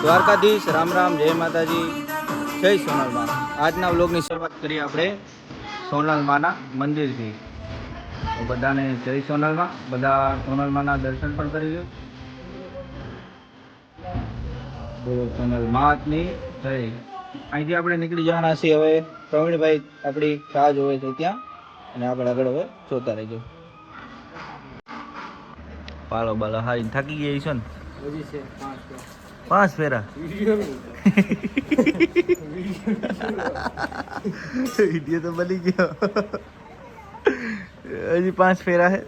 દ્વારકાધીશ, રામ રામ, જય માતાજી, જય સોનલમાં. આજના વ્લોગની શરૂઆત કરીએ આપણે સોનલમાના મંદિરથી. તો બધાને જય સોનલમાં, બધા સોનલમાના દર્શન પણ કરી લો. બોલો સોનલમાની જય. અહીંથી આપણે નીકળી જવાના છીએ હવે. પ્રવીણભાઈ આપણી રાહ જોવે છે ત્યાં, અને આપણે આગળ હવે જોતા રહેજો. પાલો બાલો હારી થાકી ગઈ છો ને? હજી છે 5 ફેરા. વિડીયો તો બની ગયો. હજી 5 ફેરા હે.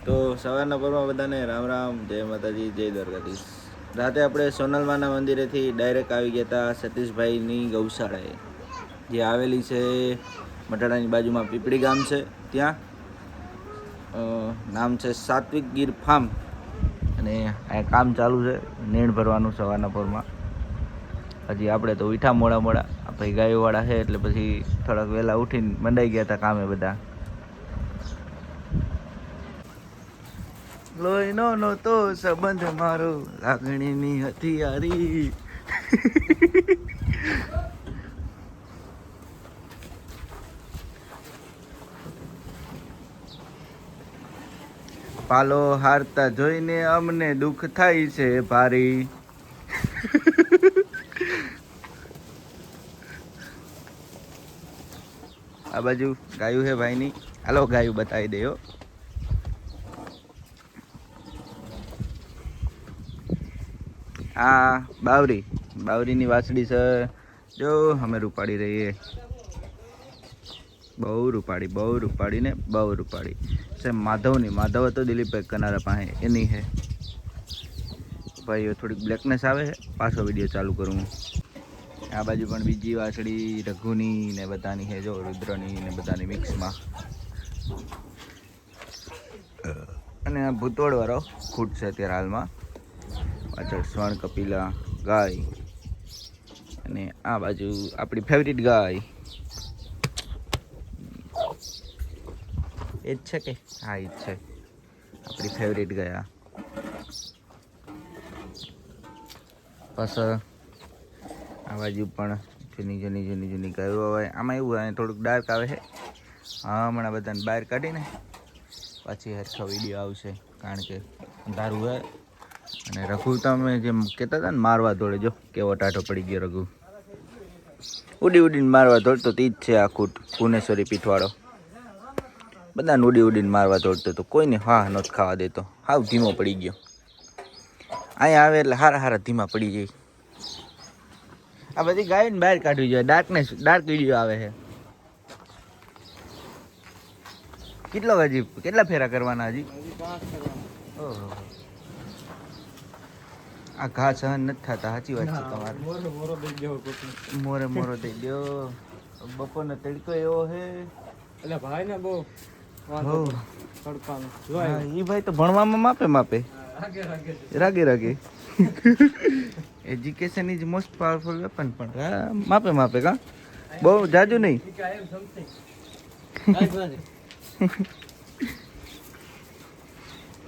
તો સવારના પરમાં બધાને રામ રામ, જય માતાજી, જય દ્વારકાધીશ. રાતે આપણે સોનલમાના મંદિરેથી ડાયરેક્ટ આવી ગયા હતા સતીશભાઈની ગૌશાળાએ, જે આવેલી છે મટાડાની બાજુમાં. પીપળી ગામ છે ત્યાં. નામ છે સાત્વિક ગીર ફાર્મ. અને આ કામ ચાલુ છે નેણ ભરવાનું સવારના પોરમાં. હજી આપણે તો ઉઠા મોડા ભાઈ ગાયોવાળા છે એટલે પછી થોડાક વહેલા ઉઠીને મંડાઈ ગયા હતા કામે બધા. લોહીનો નહોતો સંબંધ મારો, લાગણીની હથિયારી. પાલો હારતા જોઈને અમને દુઃખ થાય છે ભારી. આ બાજુ ગાયું છે ભાઈની. હાલો ગાયું બતાવી દે. આ બાવરીની વાસળી છે. જો અમે રૂપાડી રહીએ. બહુ રૂપાડી ને બહુ રૂપાડી છે. માધવ હતો દિલીપભાઈ કનારા પાસે, એની છે ભાઈ. થોડીક બ્લેકનેસ આવે છે. પાછો વિડીયો ચાલુ કરું હું. આ બાજુ પણ બીજી વાસળી રઘુની ને બધાની છે. જો રુદ્રની ને બધાની મિક્સમાં. અને આ ભૂતોળવાળો ખૂટ છે અત્યારે હાલમાં. પાછળ સ્વર્ણ કપિલા ગાય. અને આ બાજુ આપણી ફેવરિટ ગાય. એ જ છે કે? હા, એ જ છે આપણી ફેવરિટ ગાય. પાછળ આ બાજુ પણ જૂની ગાયો આવે. આમાં એવું આવે થોડુંક ડાર્ક આવે છે. હા, હમણાં બધાને બહાર કાઢીને પછી હરખો વિડીયો આવશે, કારણ કે અંધારું હોય. અને રઘુ તમે જેમ કહેતા હતા ને મારવા દોડે, જો કેવો ટાઢો પડી ગયો રઘુ. ઉડીને મારવા દોડતો તો જ છે આખું ભુવનેશ્વરી પીઠવાળો. બધાને ઉડીને મારવા દોડતો તો કોઈને હા નહોતો ખાવા દેતો. હાવ ધીમો પડી ગયો. અહીંયા આવે એટલે હારા ધીમા પડી જાય. આ બધી ગાયોને બહાર કાઢવી જોઈએ. ડાર્ક વિડીયો આવે છે. કેટલા ફેરા કરવાના હજી? ઓહો, આ ઘા સહન નથી થતા. સાચી વાત છે તમારે. મોરો દઈ દો. બપોરનો તડકો એવો છે એટલે ભાઈ ને બહુ એ ભાઈ તો ભણવામાં માપે રાગે. Education is most powerful weapon. પણ માપે કા બહુ જાજુ નહીં.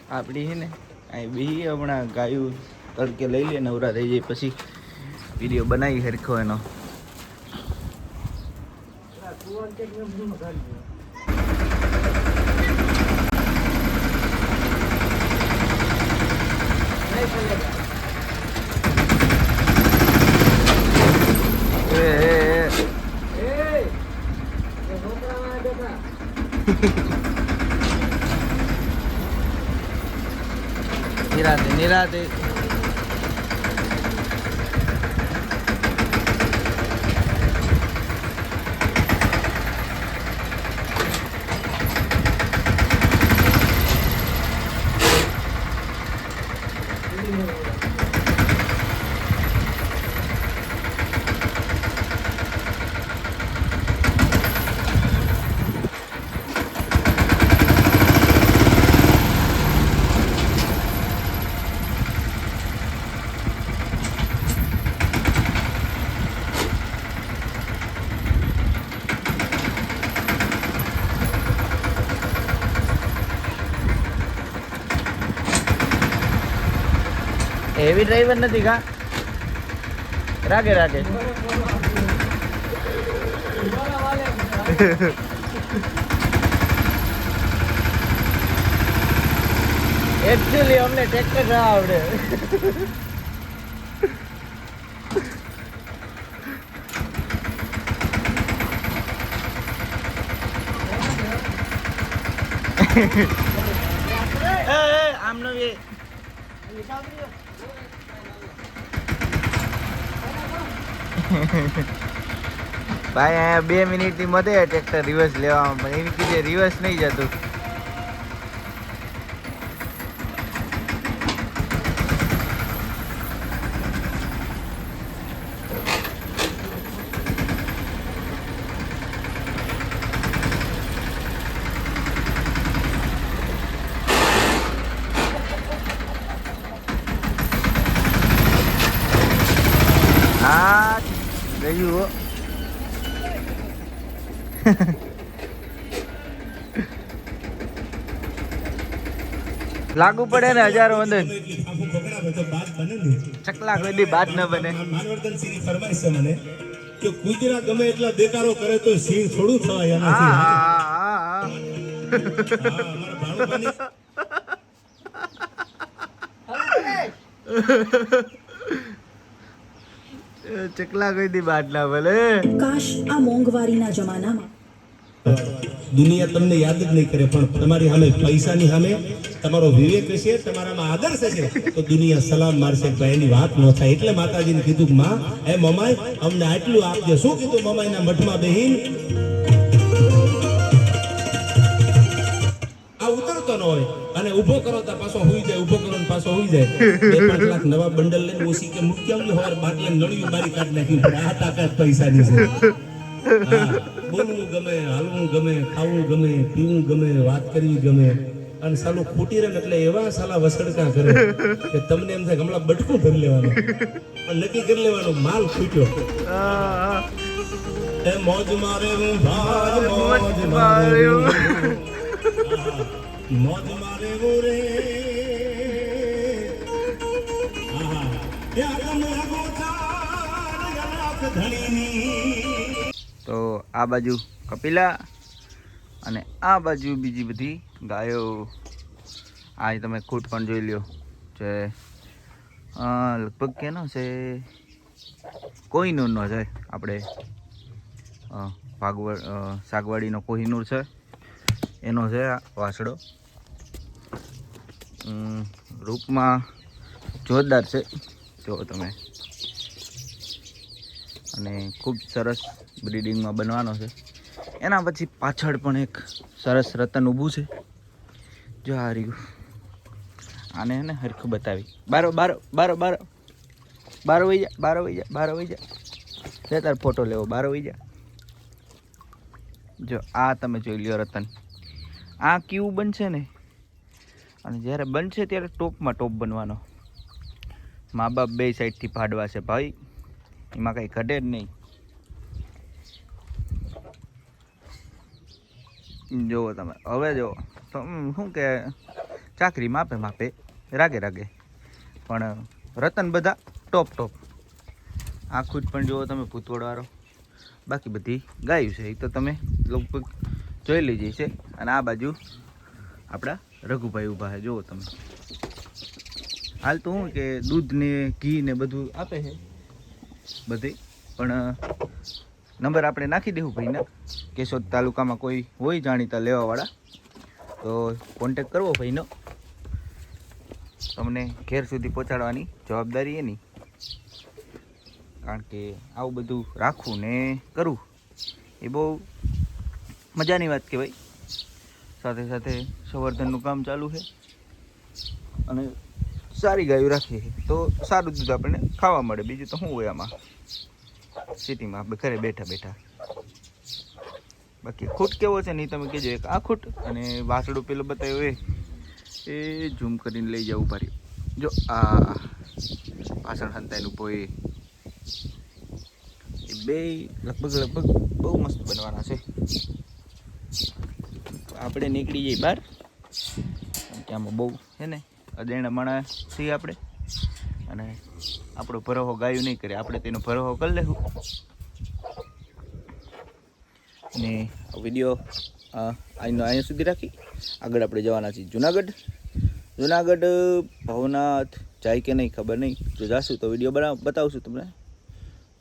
આપણી છે ને અહીં બી હમણાં ગાયું તડકે લઈ લે, નવરા થઈ જાય પછી વિડીયો બનાવી હરખો એનો. નિરાતે હેવી ડ્રાઈવર નથી કા રાગે રાગે એકચ્યુઅલી અમને ટ્રેક્ટર ના આવડે. આમનો એ ભાઈ અહીંયા 2 મિનિટની મધે ટ્રેક્ટર રિવર્સ લેવામાં, પણ એની કીધે રિવર્સ નહીં જતું. હા ગયું લાગુ પડે ને હજારો વંદન ચકલા કોઈ દી બાદ ન બને. માનવર્ધન સિંહ ફરમાય છે મને કે કુતરા ગમે એટલા દેકારો કરે તો સિંહ થોડું થવાય એનાથી. અમારા ભાણુભાઈ ચકલા કોઈ દી બાદ ના ભલે. કાશ આ મોંઘવારીના જમાનામાં દુનિયા તમને યાદ જ નહીં કરે, પણ તમારી સામે પૈસાની સામે તમારો વિવેક હશે, તમારામાં આદર્શ હશે તો દુનિયા સલામ મારશે. એની વાત ન થાય. એટલે માતાજીને કીધું કે માં એ મમાઈ અમને આટલું આપજો. શું કીધું મમાઈના મઠમાં બેહીન? આ ઉતરતો ન હોય અને ઊભો કરો તો પાછો હોઈ જાય, ઊભો કરો ને પાછો હોઈ જાય. 2-5 લાખ નવા બંડલ લઈને ઓછી કે મૂકી આવજો. હવાર બાટલે નળિયું બારી કાઢ નાખી. આ તાકાત પૈસાની છે. બોલવું ગમે, હાલવું ગમે, ખાવું ગમે, પીવું ગમે, વાત કરવી ગમે. અને સાલું ખૂટી રહે એટલે એવા સાલા વસડકા કરે કે તમને એમ થાય હમણાં બટકું ભરી લેવાનું, પણ નક્કી કરી લેવાનું માલ ખૂટ્યો. એ મોજ મારે હું ભાઈ મોજ મારે મોજ મારે હું રે. તો આ બાજુ કપિલા અને આ બાજુ બીજી બધી ગાયો. આ તમે ખૂટ પણ જોઈ લ્યો છે. લગભગ કેનો છે, કોહિનૂરનો છે. આપણે શાકવાડીનો કોહિનૂર છે એનો છે આ વાસડો. રૂપમાં જોરદાર છે જો તમે, અને ખૂબ સરસ બ્રીડિંગમાં બનવાનો છે. એના પછી પાછળ પણ એક સરસ રતન ઊભું છે. જો આ રહ્યું. આને એને હરખું બતાવી. બારો બારો બારો બારો બારો વહી જા, બારો વહી જા, બારો વહી જા. છે તાર ફોટો લેવો, બારો વહી જા. જો આ તમે જોઈ લ્યો રતન. આ કેવું બનશે ને, અને જ્યારે બનશે ત્યારે ટોપમાં ટોપ બનવાનો. મા બાપ બે સાઈડથી ફાડવા છે ભાઈ, એમાં કંઈ ઘટે જ નહીં. જુઓ તમે હવે જુઓ તો શું કે ચાકરી માપે માપે રાગે રાગે, પણ રતન બધા ટોપ ટોપ. આ ખુદ પણ જુઓ તમે ભૂતવડવાળો. બાકી બધી ગાયું છે એ તો તમે લગભગ જોઈ લીધી છે. અને આ બાજુ આપણા રઘુભાઈ ઊભા છે. જુઓ તમે. હાલ તો શું કે દૂધ ને ઘી ને બધું આપે છે બધી, પણ નંબર આપણે નાખી દેવું ભાઈને. કેશોદ તાલુકામાં કોઈ હોય જાણીતા લેવાવાળા તો કોન્ટેક કરવો ભાઈનો. તમને ઘેર સુધી પહોંચાડવાની જવાબદારી એની. કારણ કે આવું બધું રાખવું ને કરવું એ બહુ મજાની વાત કહેવાય. સાથે સાથે સંવર્ધનનું કામ ચાલુ છે અને સારી ગાયો રાખીએ તો સારું દૂધ આપણને ખાવા મળે. બીજું તો શું હોય આમાં સિટીમાં આપણે ઘરે બેઠા બેઠા. બાકી ખૂટ કેવો છે નહીં તમે કહેજો. એક આ ખૂટ અને વાસડું પેલો બતાવ્યો એ ઝૂમ કરીને લઈ જવું પારી. જો આ પાછળ હંતાઈને ઊભો એ બે લગભગ બહુ મસ્ત બનવાના છે. આપણે નીકળી જઈએ બહાર, કારણ કે આમાં બહુ છે ને અદેણા માણા છીએ આપણે, અને આપણો ભરોહો ગાયું નહીં કરે, આપણે તેનો ભરોહો કરી લેવું. અને વિડીયો અહીંયા સુધી રાખી આગળ આપણે જવાના છીએ જુનાગઢ. જુનાગઢ ભવનાથ જાય કે નહીં ખબર નહીં, જો જાશું તો વિડીયો બતાવશું તમને.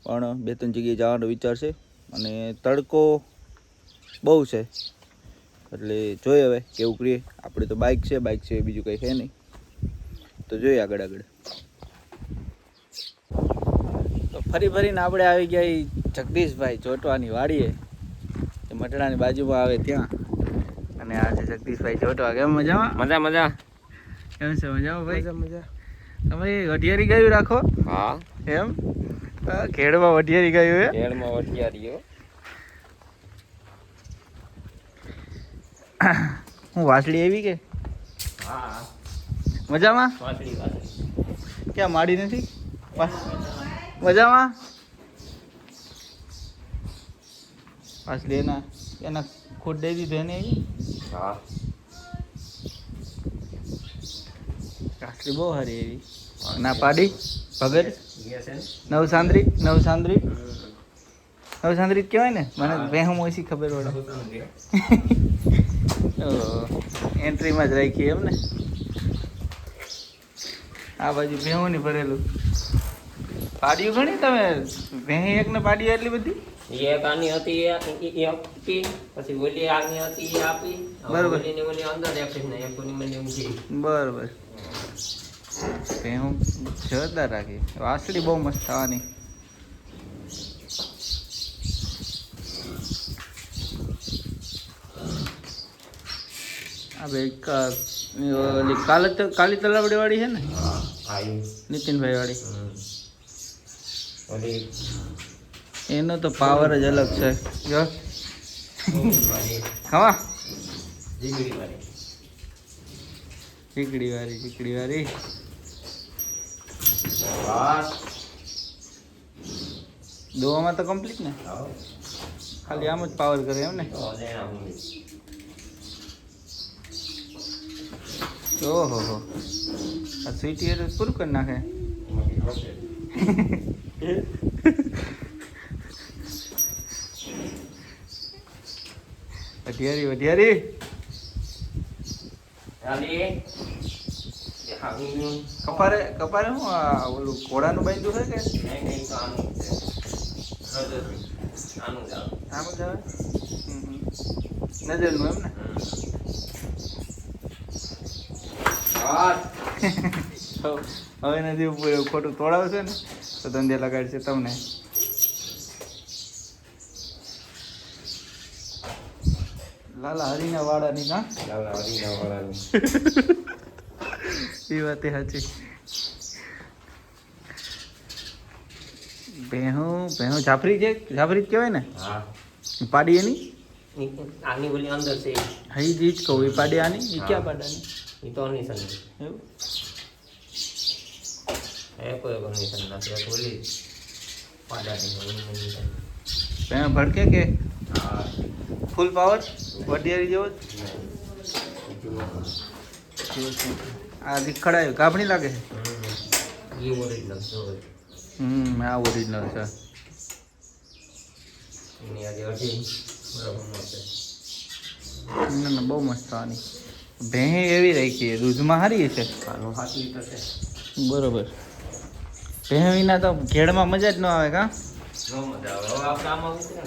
પણ 2-3 જગ્યાએ જવાનો વિચાર છે અને તડકો બહુ છે, એટલે જોઈએ હવે કેવું કરીએ. આપણે તો બાઇક છે બીજું કંઈ છે નહીં, તો જોઈએ આગળ. તો ફરીને આપણે આવી ગયા જગદીશભાઈ ચોટવાની વાડીએ, મટડાની બાજુમાં આવે ત્યાં. અને આ છે જગદીશભાઈ ચોટવા. કેમ મજામાં? મજા કેમ છે? મજામાં ભાઈ? મજા. તમે વઢિયારી ગાયું રાખો? હા એમ ખેડમાં વઢિયારી ગાયું હે? ખેડમાં વઢિયારીઓ. હું વાસળી આવી કે? હા મજામાં? વાસળી ક્યાં માડી નથી? મજામાં? વાસળી એના ખોટ દઈ દીધું એને આવી? હા વાસળી બહુ સારી એવી. ના પાડી ભગત ગયા છે ને? નવસાંદ્રી જ કહેવાય ને. મને વેહમ ઓછી ખબર પડે. એન્ટ્રીમાં જ રાખી એમ ને. આ બાજુ ભેહું ની ભરેલું. પાડ્યું ઘણી તમે? ભેહી એક ને પાડી એટલી બધી? એક આની હતી એ આપી, પછી ઓલી આની હતી એ આપી. બરોબર. ઓલીની ઓલી અંદર રાખી ને એક ઓલી મને એમ છે. બરોબર. ભેહું જોરદાર રાખી. વાસળી બહુ મસ્ત થવાની. આ ભાઈ કાલી તલાવડી વાળી છે ને? હા આયુ નીતિનભાઈ વાળી. ઓલી એનો તો પાવર જ અલગ છે. જો વાળી ખવા જીગડી વાળી. ચીકડી વાળી. બસ દોવામાં તો કમ્પ્લીટ ને? આવો ખાલી આમ જ પાવર કરે એમ ને? તો દેણા હું ઓહો હો. આ સ્વીટી એ પૂરું કરી નાખે. વઢિયારી ચાલી કપારે હું આ ઓલું ઘોડાનું બાંધ્યું છે કે નહીં તો આનું આનું જાવ આમ જ આવે? નજરનું એમ ને? હવે નથી એવું ખોટું તોડાવશે ને તો ધંધે લગાડશે તમને. લાલા હરીના વાળાની ના એ વાત સાચી. ભેહું જાફરી જ કહેવાય ને? હા પાડી એની? આની ઓલી અંદર છે હા એ જ કહું. એ પાડી આની? એ ક્યાં પાડાની? એ તો નહીં સમજ એવું? એ કોઈ કન્ડિશન નથી ઓલી પાડાની ભેહ ભડકે કે હા ફૂલ પાવર વઢિયારી જેવો જ? આ ખડાયું ગાભણી લાગે છે. એ ઓરિજિનલ જો આ ઓરિજિનલ છે. એની આજે અઢી બરાબર મળશે. ના બહુ મસ્ત આની ભેહ એવી રાખી છે, દૂધમાં સારી છે. આનું 7 લીટર છે. બરોબર. ભેહ વિના તો ઘેડમાં મજા જ ન આવે. કા જો મજા આવે. હવે આપણે આમાં ઉતરે ને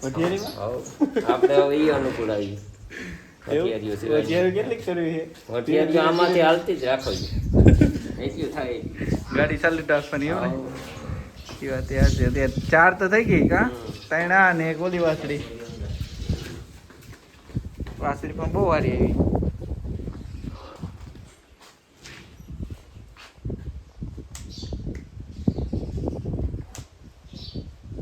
વઢિયારીમાં? આપણે હવે એ અનુકૂળ આવી વઢિયારીઓ સિવાય વઢિયારી કેટલીક કરવી છે? વઢિયારીઓ આમાંથી હાલતી જ રાખો એટલું થાય. ગાડી ચાલુ રાખવાની એવું ને? એ વાત યાદ છે. અત્યારે 4 તો થઈ ગઈ. કા 3 આ ને એક ઓલી વાસળી પણ બહુ સારી આવી.